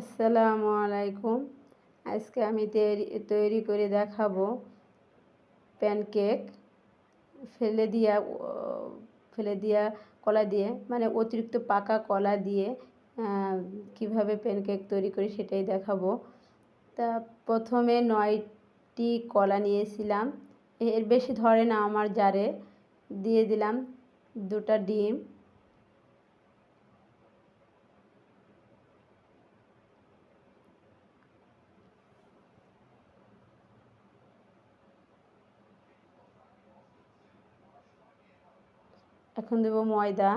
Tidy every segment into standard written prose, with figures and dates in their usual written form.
আসসালামু আলাইকুম। আজকে আমি তৈরি করে দেখাবো প্যানকেক। ফেলে দিয়া ফেলে দিয়া কলা দিয়ে, মানে অতিরিক্ত পাকা কলা দিয়ে কিভাবে প্যানকেক তৈরি করি সেটাই দেখাবো। তা প্রথমে 9টি কলা নিয়েছিলাম, এর বেশি ধরে না আমার জারে। দিয়ে দিলাম 2টা ডিম, এখন দেব ময়দা,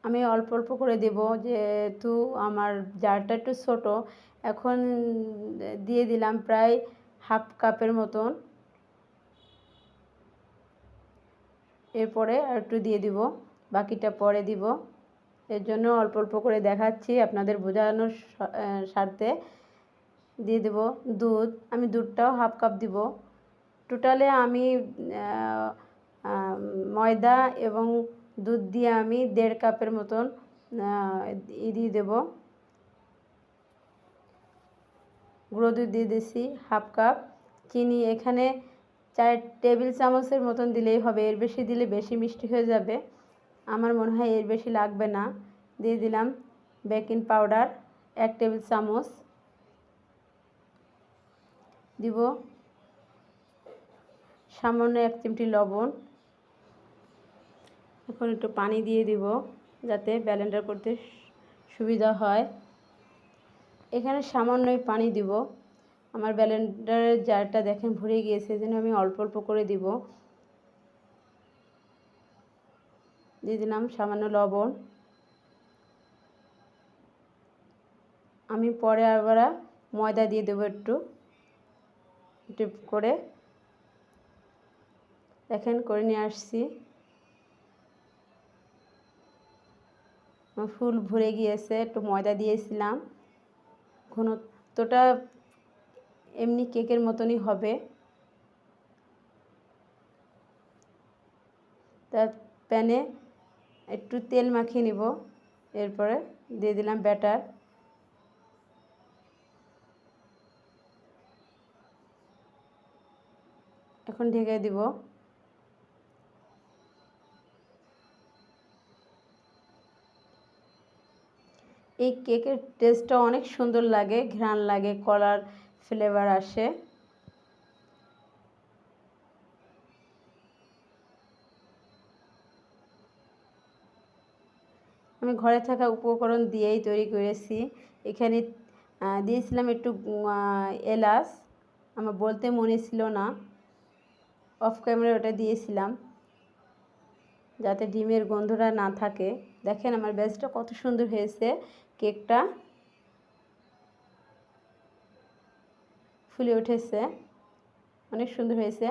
আমি অল্প অল্প করে দেব যেহেতু আমার জারটা একটু ছোটো। এখন দিয়ে দিলাম প্রায় হাফ কাপের মতন। এরপরে আর একটু দিয়ে দিব, বাকিটা পরে দিব। এর জন্য অল্প অল্প করে দেখাচ্ছি আপনাদের বোঝানোর স্বার্থে। দিয়ে দেব দুধ, আমি দুধটাও হাফ কাপ দিব। টোটালে আমি ময়দা এবং দুধ দিয়ে আমি 1.5 কাপের মতন দিয়ে দেব। গুঁড়ো দুধ দিয়ে দিচ্ছি হাফ কাপ। চিনি এখানে 4 টেবিল চামচের মতন দিলেই হবে, এর বেশি দিলে বেশি মিষ্টি হয়ে যাবে। আমার মনে হয় এর বেশি লাগবে না। দিয়ে দিলাম বেকিং পাউডার 1 টেবিল চামচ, দিব সামান্য 1 চিমটি লবণ। এখন একটু পানি দিয়ে দিব যাতে ব্লেন্ডার করতে সুবিধা হয়। এখানে সামান্যই পানি দিব, আমার ব্লেন্ডারের জারটা দেখেন ভরে গিয়েছে, এজন্য আমি অল্প অল্প করে দিব। দিয়ে দিলাম সামান্য লবণ। আমি পরে আবার ময়দা দিয়ে দেবো একটু টিপ করে, দেখেন করে নিয়ে আসছি। ফুল ভরে গিয়েছে, একটু ময়দা দিয়েছিলাম। ঘনত্বটা এমনি কেকের মতনই হবে। তার প্যানে একটু তেল মাখিয়ে নিব, এরপরে দিয়ে দিলাম ব্যাটার। এখন ঢেকে দিব। এই কেকের টেস্টটা অনেক সুন্দর লাগে, ঘ্রাণ লাগে, কলার ফ্লেভার আসে। আমি ঘরে থাকা উপকরণ দিয়েই তৈরি করেছি। এখানে দিয়েছিলাম একটু এলাচ, আমার বলতে মনে ছিল না, অফ ক্যামেরা ওটা দিয়েছিলাম যাতে ডিমের গন্ধটা না থাকে। দেখেন আমার ব্যাচটা কত সুন্দর হয়েছে, কেকটা ফুলে উঠেছে, অনেক সুন্দর হয়েছে।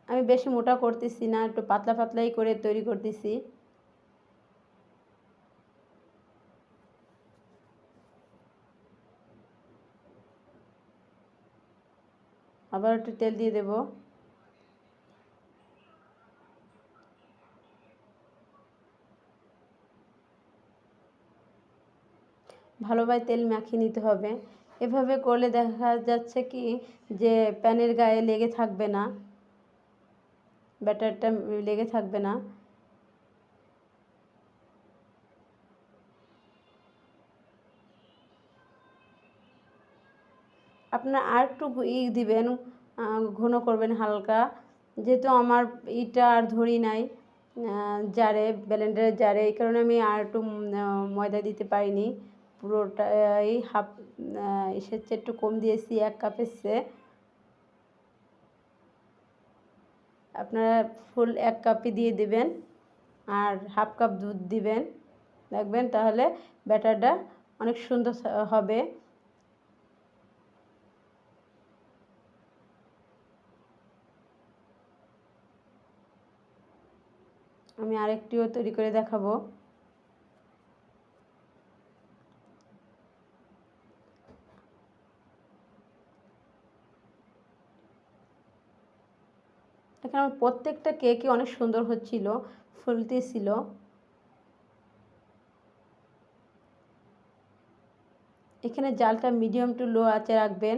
আমি বেশি মোটা করতেছি না, একটু পাতলা পাতলাই করে তৈরি করতেছি। আবার একটু তেল দিয়ে দেব। ভালোভাবে তেল মাখিয়ে নিতে হবে। এভাবে করলে দেখা যাচ্ছে কি যে প্যানের গায়ে লেগে থাকবে না, ব্যাটারটা লেগে থাকবে না। আপনারা আর একটু দিবেন, ঘন করবেন হালকা, যেহেতু আমার ইটা আর ধরি নাই জারে, ব্লেন্ডারের জারে, এই কারণে আমি আর একটু ময়দা দিতে পারিনি। পুরোটাই হাফ, এসের চেয়ে একটু কম দিয়েছি, 1 কাপের চেয়ে। আপনারা ফুল 1 কাপই দিয়ে দিবেন আর হাফ কাপ দুধ দিবেন, দেখবেন তাহলে ব্যাটারটা অনেক সুন্দর হবে। আমি আরেকটিও তৈরি করে দেখাবো। এখানে কারণ প্রত্যেকটা কেকই অনেক সুন্দর হচ্ছিল, ফুলতেছিল। এখানে জালটা মিডিয়াম টু লো আঁচে রাখবেন।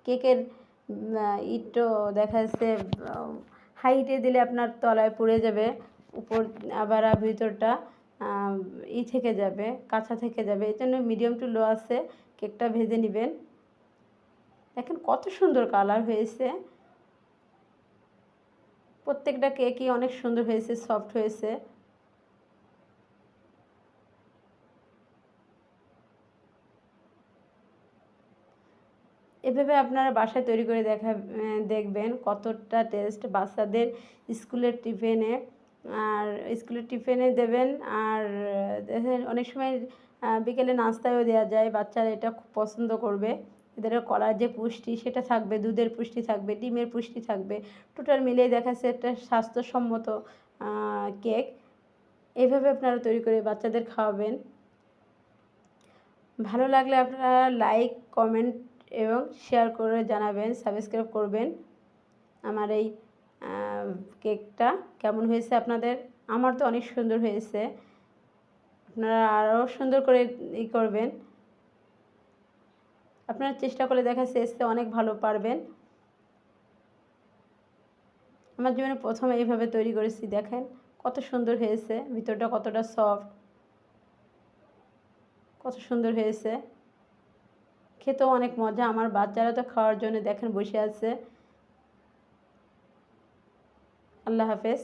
কেকের ইটটো দেখা যাচ্ছে হাইটে দিলে আপনার তলায় পুড়ে যাবে, উপর আবার ভিতরটা থেকে যাবে, কাঁচা থেকে যাবে। এই জন্য মিডিয়াম টু লো আছে কেকটা ভেজে নেবেন। দেখেন কত সুন্দর কালার হয়েছে, প্রত্যেকটা কেকই অনেক সুন্দর হয়েছে, সফট হয়েছে। এভাবে আপনারা বাসায় তৈরি করে দেখবেন কতটা টেস্ট। বাচ্চাদের স্কুলের টিফিনে দেবেন। আর দেখেন অনেক সময় বিকেলে নাস্তায়ও দেওয়া যায়, বাচ্চারা এটা খুব পছন্দ করবে। এদের কলার যে পুষ্টি সেটা থাকবে, দুধের পুষ্টি থাকবে, ডিমের পুষ্টি থাকবে, টোটাল মিলিয়ে দেখা যাচ্ছে একটা স্বাস্থ্যসম্মত কেক। এইভাবে আপনারা তৈরি করে বাচ্চাদের খাওয়াবেন। ভালো লাগলে আপনারা লাইক, কমেন্ট এবং শেয়ার করে জানাবেন, সাবস্ক্রাইব করবেন। আমার এই কেকটা কেমন হয়েছে আপনাদের? আমার তো অনেক সুন্দর হয়েছে, আপনারা আরও সুন্দর করে করবেন। আপনারা চেষ্টা করে দেখা যাচ্ছে অনেক ভালো পারবেন। আমার জীবনে প্রথমে এইভাবে তৈরি করেছি, দেখেন কত সুন্দর হয়েছে, ভিতরটা কতটা সফট, কত সুন্দর হয়েছে, খেতেও অনেক মজা। আমার বাচ্চারা তো খাওয়ার জন্য দেখেন বসে আছে। আল্লাহ হাফেজ।